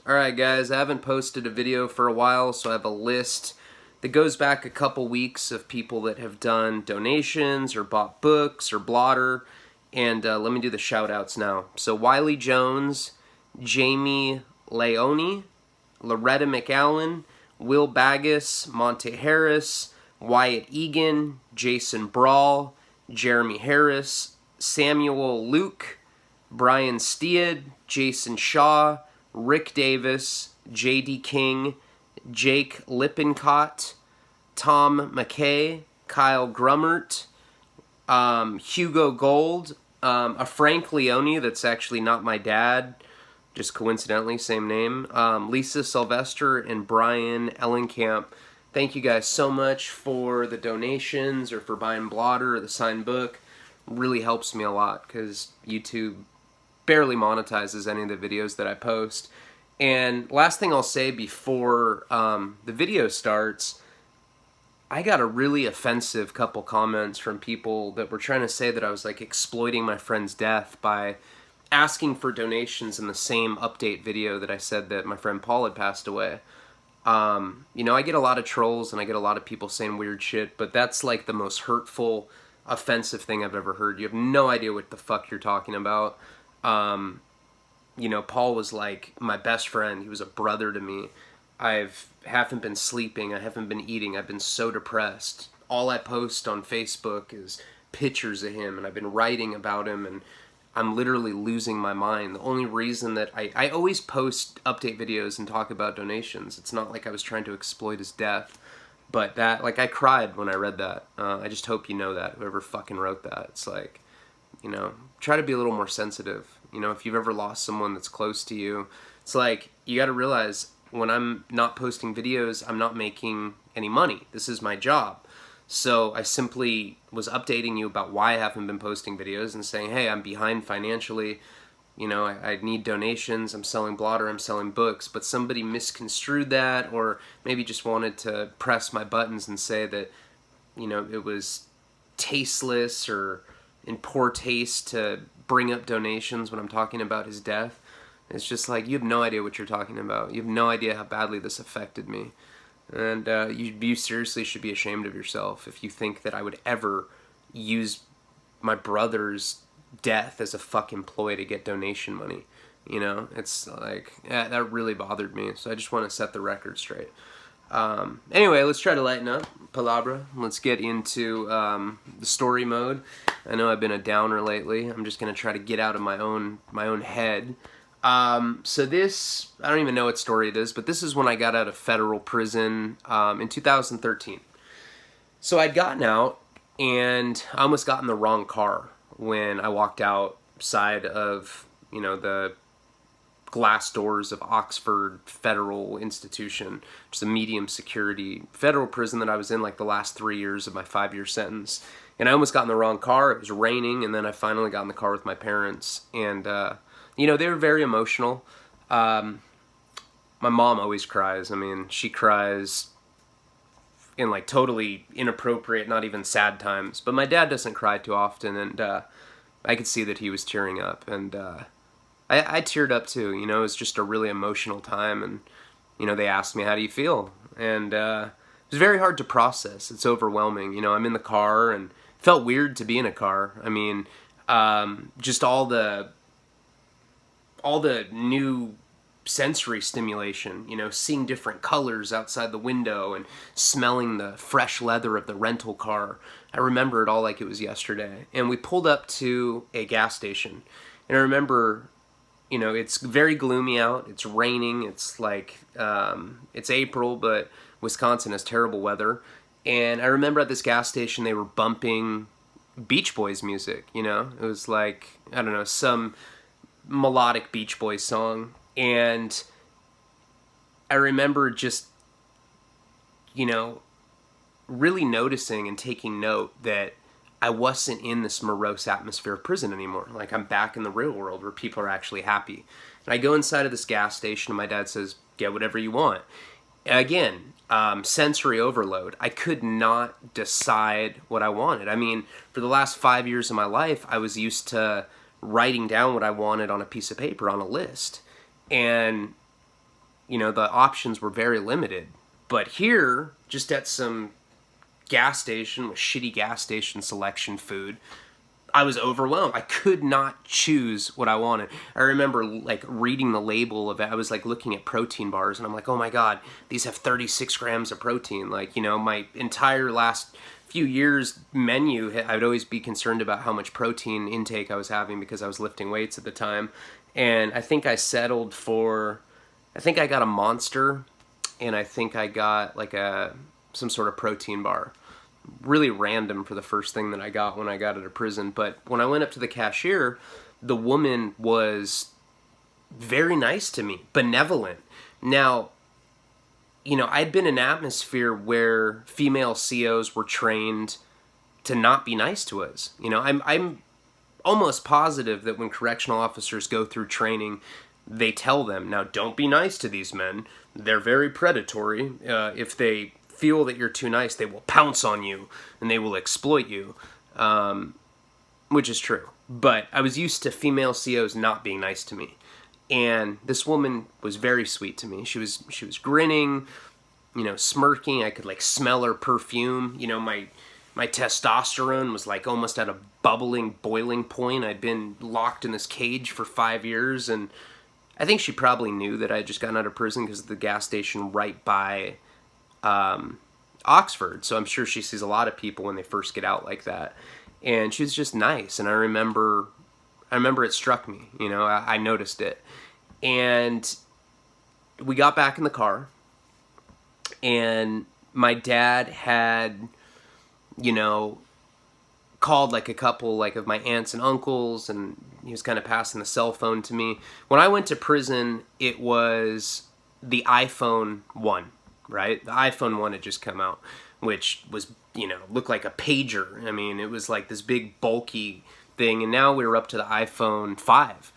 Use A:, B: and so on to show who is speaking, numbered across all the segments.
A: Alright guys, I haven't posted a video for a while, so I have a list that goes back a couple weeks of people that have done donations or bought books or BLOTTER, and let me do the shoutouts now. So Wiley Jones, Jamie Leone, Loretta McAllen, Will Baggus, Monte Harris, Wyatt Egan, Jason Brawl, Jeremy Harris, Samuel Luke, Brian Steed, Jason Shaw, Rick Davis, J.D. King, Jake Lippincott, Tom McKay, Kyle Grummert, Hugo Gold, a Frank Leone that's actually not my dad, just coincidentally, same name, Lisa Sylvester, and Brian Ellenkamp. Thank you guys so much for the donations or for buying BLOTTER or the signed book. Really helps me a lot because YouTube barely monetizes any of the videos that I post. And last thing I'll say before the video starts, I got a really offensive couple comments from people that were trying to say that I was like exploiting my friend's death by asking for donations in the same update video that I said that my friend Paul had passed away. You know, I get a lot of trolls and I get a lot of people saying weird shit, but that's like the most hurtful, offensive thing I've ever heard. You have no idea what the fuck you're talking about. You know, Paul was like my best friend. He was a brother to me. Haven't been sleeping. I haven't been eating. I've been so depressed. All I post on Facebook is pictures of him, and I've been writing about him, and I'm literally losing my mind. The only reason that I always post update videos and talk about donations. It's not like I was trying to exploit his death, but that, like, I cried when I read that. I just hope you know that, whoever fucking wrote that. It's like, you know, try to be a little more sensitive. You know, if you've ever lost someone that's close to you, it's like, you got to realize when I'm not posting videos, I'm not making any money. This is my job. So I simply was updating you about why I haven't been posting videos and saying, hey, I'm behind financially. You know, I need donations. I'm selling BLOTTER. I'm selling books. But somebody misconstrued that, or maybe just wanted to press my buttons and say that, you know, it was tasteless or in poor taste to bring up donations when I'm talking about his death. It's just like, you have no idea what you're talking about. You have no idea how badly this affected me. And you seriously should be ashamed of yourself if you think that I would ever use my brother's death as a fucking ploy to get donation money. You know, it's like, that really bothered me. So I just want to set the record straight. Anyway, let's try to lighten up. Palabra. Let's get into the story mode. I know I've been a downer lately. I'm just going to try to get out of my own head. So this, I don't even know what story it is, but this is when I got out of federal prison in 2013. So I'd gotten out, and I almost got in the wrong car when I walked outside of, you know, the glass doors of Oxford Federal Institution, which is a medium security federal prison that I was in like the last 3 years of my 5-year sentence. And I almost got in the wrong car. It was raining, and then I finally got in the car with my parents. And, you know, they were very emotional. My mom always cries. I mean, she cries in like totally inappropriate, not even sad times. But my dad doesn't cry too often, and I could see that he was tearing up. And I teared up too. You know, it was just a really emotional time. And, you know, they asked me, how do you feel? And it was very hard to process. It's overwhelming. You know, I'm in the car, and it felt weird to be in a car. I mean, just all the new sensory stimulation, you know, seeing different colors outside the window and smelling the fresh leather of the rental car. I remember it all like it was yesterday. And we pulled up to a gas station. And I remember, you know, it's very gloomy out. It's raining. It's like, it's April, but Wisconsin has terrible weather. And I remember at this gas station, they were bumping Beach Boys music, you know? It was like, I don't know, some melodic Beach Boys song. And I remember just, you know, really noticing and taking note that I wasn't in this morose atmosphere of prison anymore. Like, I'm back in the real world where people are actually happy. And I go inside of this gas station, and my dad says, get whatever you want. Again, sensory overload. I could not decide what I wanted. I mean, for the last 5 years of my life, I was used to writing down what I wanted on a piece of paper on a list. And You know, the options were very limited. But here, just at some gas station with shitty gas station selection food, I was overwhelmed. I could not choose what I wanted. I remember like reading the label of it. I was like looking at protein bars and I'm like, oh my God, these have 36 grams of protein. Like, you know, my entire last few years menu, I would always be concerned about how much protein intake I was having because I was lifting weights at the time. And I think I settled for, I think I got a Monster, and I think I got like some sort of protein bar. Really random for the first thing that I got when I got out of prison. But when I went up to the cashier, the woman was very nice to me, benevolent. Now, you know, I'd been in an atmosphere where female COs were trained to not be nice to us. You know, I'm almost positive that when correctional officers go through training, they tell them, now don't be nice to these men. They're very predatory. If they feel that you're too nice, they will pounce on you and they will exploit you, which is true. But I was used to female COs not being nice to me. And this woman was very sweet to me. She was grinning, you know, smirking. I could like smell her perfume. You know, my testosterone was like almost at a bubbling, boiling point. I'd been locked in this cage for 5 years, and I think she probably knew that I had just gotten out of prison because of the gas station right by Oxford. So I'm sure she sees a lot of people when they first get out like that. And she was just nice. And I remember it struck me, you know, I noticed it. And we got back in the car, and my dad had, you know, called like a couple like of my aunts and uncles, and he was kind of passing the cell phone to me. When I went to prison, it was the iPhone 1, right? The iPhone 1 had just come out, which was, you know, looked like a pager. I mean, it was like this big bulky thing, and now we were up to the iPhone 5.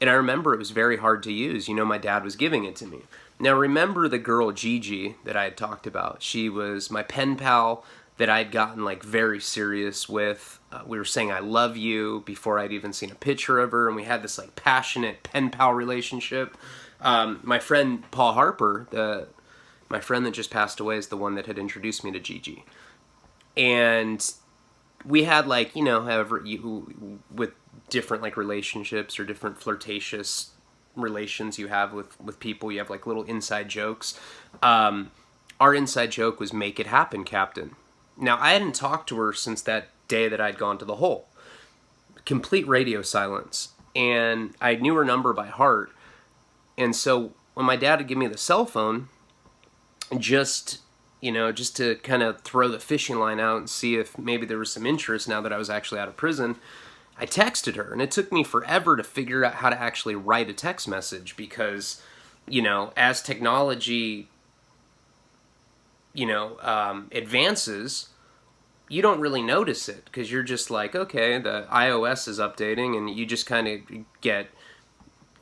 A: And I remember it was very hard to use. You know, my dad was giving it to me. Now, remember the girl Gigi that I had talked about? She was my pen pal that I'd gotten like very serious with. We were saying I love you before I'd even seen a picture of her, and we had this like passionate pen pal relationship. My friend Paul Harper, my friend that just passed away, is the one that had introduced me to Gigi. And we had like, you know, however, with different like relationships or different flirtatious relations you have with people, you have like little inside jokes. Our inside joke was "Make it happen, Captain." Now, I hadn't talked to her since that day that I'd gone to the hole. Complete radio silence. And I knew her number by heart. And so when my dad would give me the cell phone, just to kind of throw the fishing line out and see if maybe there was some interest now that I was actually out of prison, I texted her. And it took me forever to figure out how to actually write a text message because, you know, as technology, you know, advances, you don't really notice it because you're just like, okay, the iOS is updating, and you just kind of get,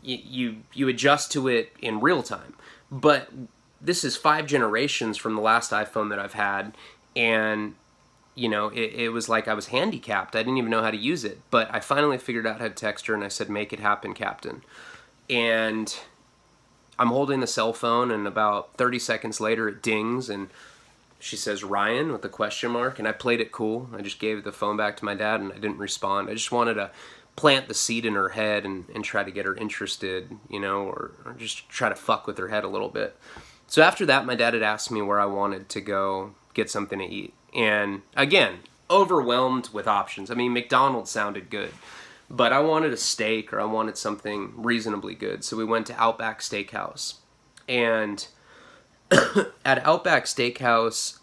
A: you adjust to it in real time. But this is 5 generations from the last iPhone that I've had, and, you know, it was like I was handicapped. I didn't even know how to use it. But I finally figured out how to text her, and I said, "Make it happen, Captain." And I'm holding the cell phone, and about 30 seconds later it dings, and she says, "Ryan," with a question mark, and I played it cool. I just gave the phone back to my dad, and I didn't respond. I just wanted to plant the seed in her head and try to get her interested, you know, or just try to fuck with her head a little bit. So after that, my dad had asked me where I wanted to go get something to eat. And again, overwhelmed with options. I mean, McDonald's sounded good, but I wanted a steak or I wanted something reasonably good. So we went to Outback Steakhouse. And at Outback Steakhouse,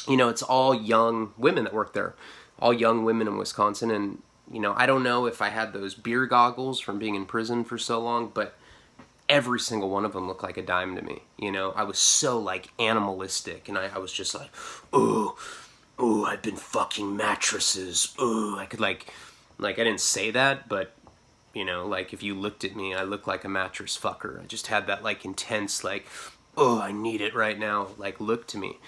A: you know, it's all young women that work there. All young women in Wisconsin. And, you know, I don't know if I had those beer goggles from being in prison for so long, but every single one of them looked like a dime to me. You know, I was so like animalistic, and I was just like, ooh, I've been fucking mattresses. Ooh, I could like I didn't say that, but, you know, like if you looked at me, I looked like a mattress fucker. I just had that like intense, like, oh, I need it right now, like look to me.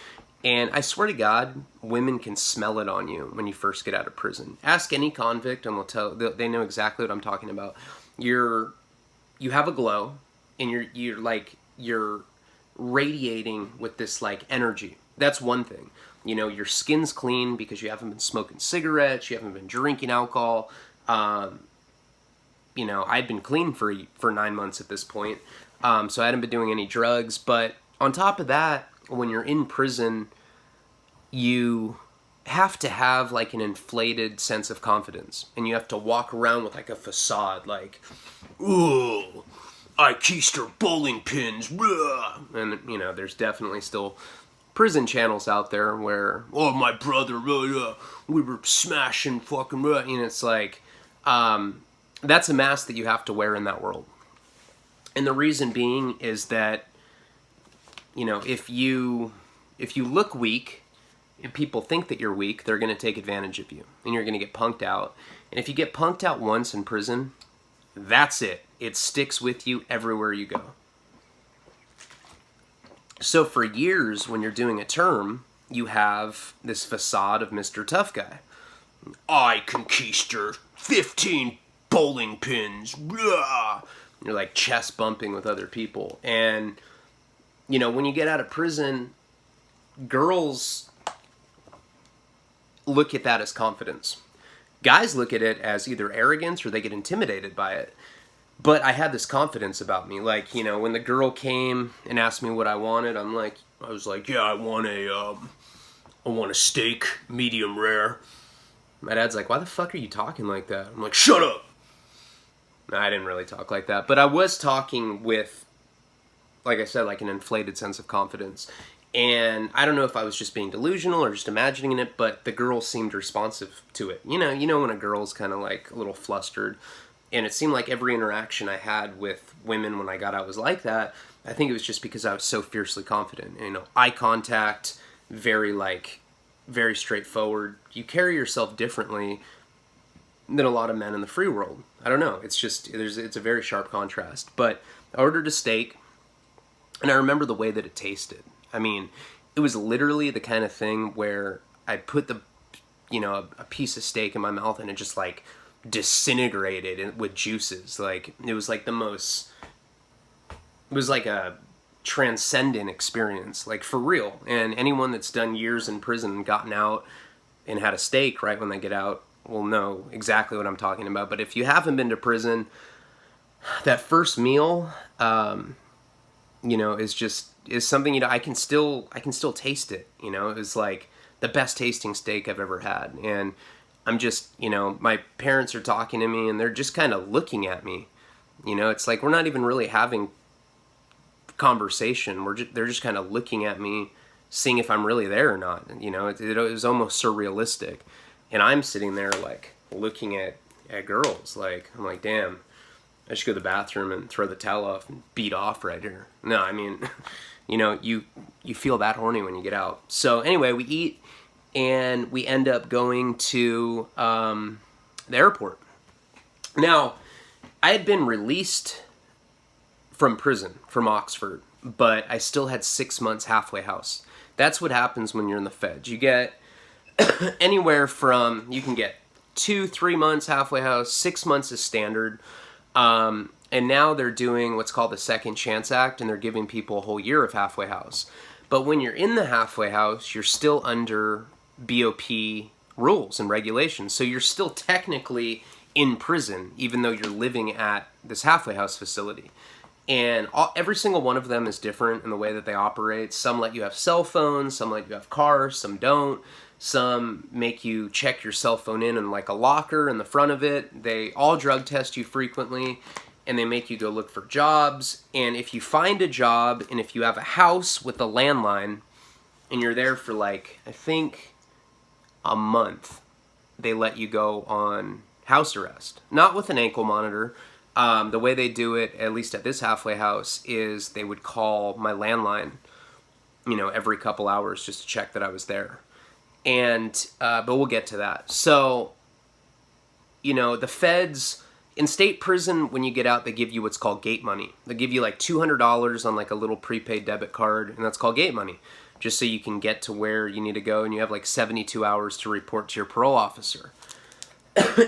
A: And I swear to God, women can smell it on you when you first get out of prison. Ask any convict and they know exactly what I'm talking about. You have a glow and you're radiating with this like energy. That's one thing. You know, your skin's clean because you haven't been smoking cigarettes, you haven't been drinking alcohol. You know, I'd been clean for 9 months at this point, so I hadn't been doing any drugs. But on top of that, when you're in prison, you have to have like an inflated sense of confidence, and you have to walk around with like a facade, like, ooh, I keister bowling pins, blah. And you know, there's definitely still prison channels out there where, oh, my brother, we were smashing fucking, and it's like, that's a mask that you have to wear in that world. And the reason being is that, you know, if you look weak and people think that you're weak, they're going to take advantage of you and you're going to get punked out. And if you get punked out once in prison, that's it. It sticks with you everywhere you go. So for years, when you're doing a term, you have this facade of Mr. Tough Guy. I can keister 15 bowling pins. Blah. You're like chest bumping with other people. And, you know, when you get out of prison, girls look at that as confidence. Guys look at it as either arrogance or they get intimidated by it. But I had this confidence about me. Like, you know, when the girl came and asked me what I wanted, I was like, yeah, I want a steak, medium rare. My dad's like, why the fuck are you talking like that? I'm like, shut up. No, I didn't really talk like that. But I was talking with, like I said, like an inflated sense of confidence. And I don't know if I was just being delusional or just imagining it, but the girl seemed responsive to it. You know when a girl's kind of like a little flustered. And it seemed like every interaction I had with women when I got out was like that. I think it was just because I was so fiercely confident. You know, eye contact, very straightforward. You carry yourself differently than a lot of men in the free world. I don't know. It's a very sharp contrast. But I ordered a steak, and I remember the way that it tasted. I mean, it was literally the kind of thing where I put a piece of steak in my mouth and it just like disintegrated with juices. Like, it was like a transcendent experience, like for real. And anyone that's done years in prison and gotten out and had a steak right when they get out will know exactly what I'm talking about. But if you haven't been to prison, that first meal, you know, is something, you know, I can still taste it. You know, it was like the best tasting steak I've ever had. And I'm just, you know, my parents are talking to me and they're just kind of looking at me. You know, it's like we're not even really having conversation. They're just kind of looking at me, seeing if I'm really there or not. You know, it was almost surrealistic. And I'm sitting there like looking at girls. Like, I'm like, damn, I should go to the bathroom and throw the towel off and beat off right here. No, I mean, you know, you feel that horny when you get out. So anyway, we eat and we end up going to the airport. Now, I had been released from prison, from Oxford, but I still had 6 months halfway house. That's what happens when you're in the feds. You get anywhere from, you can get 2-3 months halfway house, 6 months is standard. And now they're doing what's called the Second Chance Act, and they're giving people a whole year of halfway house. But when you're in the halfway house, you're still under BOP rules and regulations. So you're still technically in prison, even though you're living at this halfway house facility. And every single one of them is different in the way that they operate. Some let you have cell phones, some let you have cars, some don't. Some make you check your cell phone in like a locker in the front of it. They all drug test you frequently, and they make you go look for jobs. And if you find a job, and if you have a house with a landline, and you're there for like, I think, a month, they let you go on house arrest. Not with an ankle monitor. The way they do it, at least at this halfway house, is they would call my landline, you know, every couple hours just to check that I was there. And, but we'll get to that. So, you know, the feds, in state prison, when you get out, they give you what's called gate money. They give you like $200 on like a little prepaid debit card, and that's called gate money, just so you can get to where you need to go, and you have like 72 hours to report to your parole officer.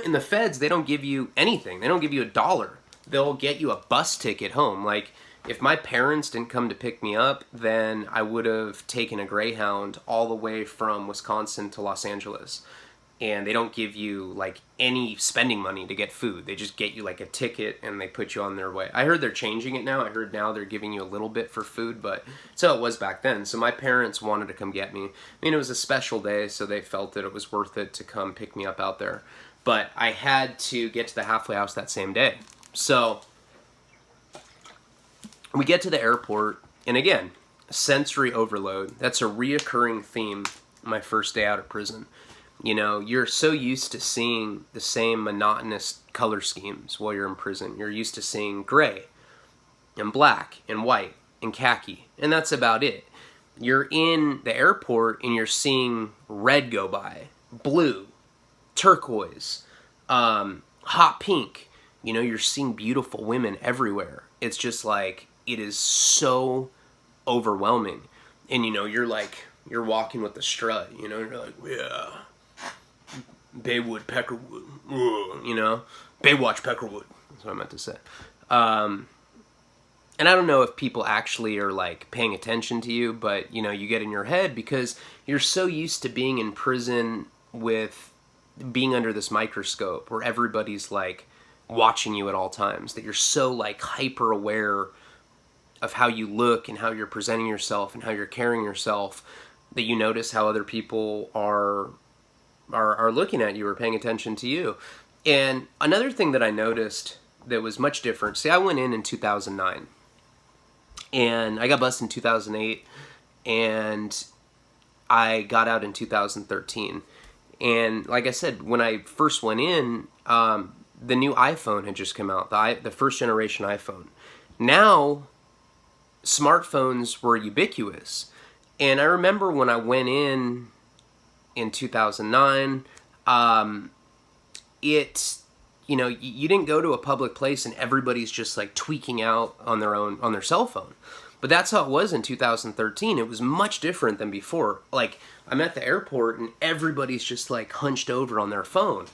A: In the feds, they don't give you anything. They don't give you $1. They'll get you a bus ticket home. Like, if my parents didn't come to pick me up, then I would have taken a Greyhound all the way from Wisconsin to Los Angeles. And they don't give you like any spending money to get food. They just get you like a ticket and they put you on their way. I heard they're changing it now. I heard now they're giving you a little bit for food, but so it was back then. So my parents wanted to come get me. I mean, it was a special day, so they felt that it was worth it to come pick me up out there. But I had to get to the halfway house that same day. So we get to the airport, and again, sensory overload. That's a reoccurring theme my first day out of prison. You know, you're so used to seeing the same monotonous color schemes while you're in prison. You're used to seeing gray and black and white and khaki, and that's about it. You're in the airport and you're seeing red go by, blue, turquoise, hot pink. You know, you're seeing beautiful women everywhere. It's just like, it is so overwhelming. And, you know, you're you're walking with the strut, you know, you're like, yeah. Baywood, Peckerwood, you know, Baywatch, Peckerwood. That's what I meant to say. And I don't know if people actually are like paying attention to you, but you know, you get in your head because you're so used to being in prison with being under this microscope where everybody's like watching you at all times, that you're so like hyper aware of how you look and how you're presenting yourself and how you're carrying yourself, that you notice how other people are looking at you or paying attention to you. And another thing that I noticed that was much different, see, I went in 2009 and I got busted in 2008 and I got out in 2013. And like I said, when I first went in, the new iPhone had just come out, the first generation iPhone. Now, smartphones were ubiquitous. And I remember when I went in 2009, you know, you didn't go to a public place and everybody's just like tweaking out on their cell phone. But that's how it was in 2013. It was much different than before. Like, I'm at the airport and everybody's just like hunched over on their phone.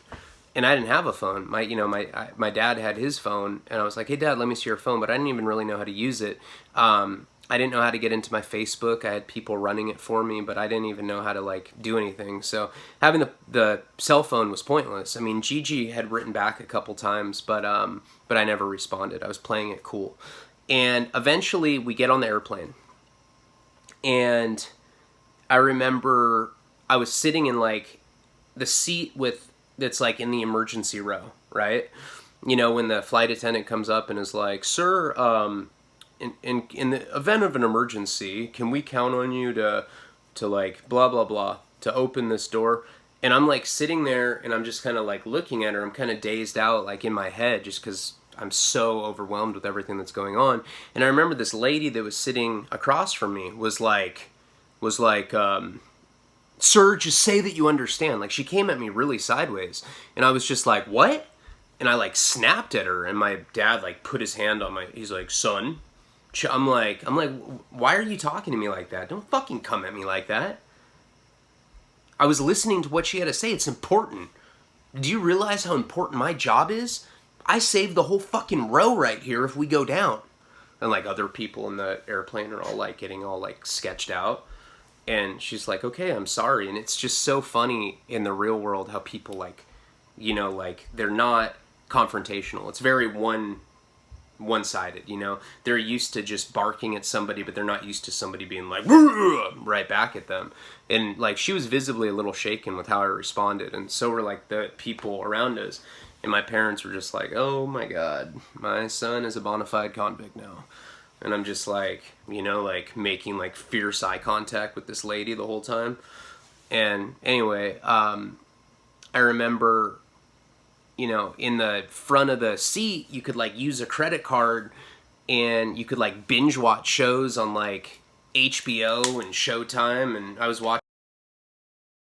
A: And I didn't have a phone. My dad had his phone, and I was like, "Hey, Dad, let me see your phone." But I didn't even really know how to use it. I didn't know how to get into my Facebook. I had people running it for me, but I didn't even know how to like do anything. So having the cell phone was pointless. I mean, Gigi had written back a couple times, but I never responded. I was playing it cool. And eventually we get on the airplane. And I remember I was sitting in like the seat that's like in the emergency row, right? You know, when the flight attendant comes up and is like, "Sir, in the event of an emergency, can we count on you to like blah, blah, blah, to open this door?" And I'm like sitting there and I'm just kind of like looking at her. I'm kind of dazed out like in my head just because I'm so overwhelmed with everything that's going on. And I remember this lady that was sitting across from me was like, "Sir, just say that you understand." Like, she came at me really sideways. And I was just like, "What?" And I like snapped at her, and my dad like put his hand on he's like, "Son." I'm like, "Why are you talking to me like that? Don't fucking come at me like that." I was listening to what she had to say. It's important. Do you realize how important my job is? I saved the whole fucking row right here if we go down. And like other people in the airplane are all like getting all like sketched out. And she's like, "Okay, I'm sorry." And it's just so funny in the real world how people like, you know, like they're not confrontational. It's very one-sided, you know. They're used to just barking at somebody, but they're not used to somebody being like right back at them. And like she was visibly a little shaken with how I responded, and so were like the people around us. And my parents were just like, "Oh my God, my son is a bona fide convict now." And I'm just like, you know, like making like fierce eye contact with this lady the whole time. And anyway, I remember, you know, in the front of the seat, you could like use a credit card and you could like binge watch shows on like HBO and Showtime. And I was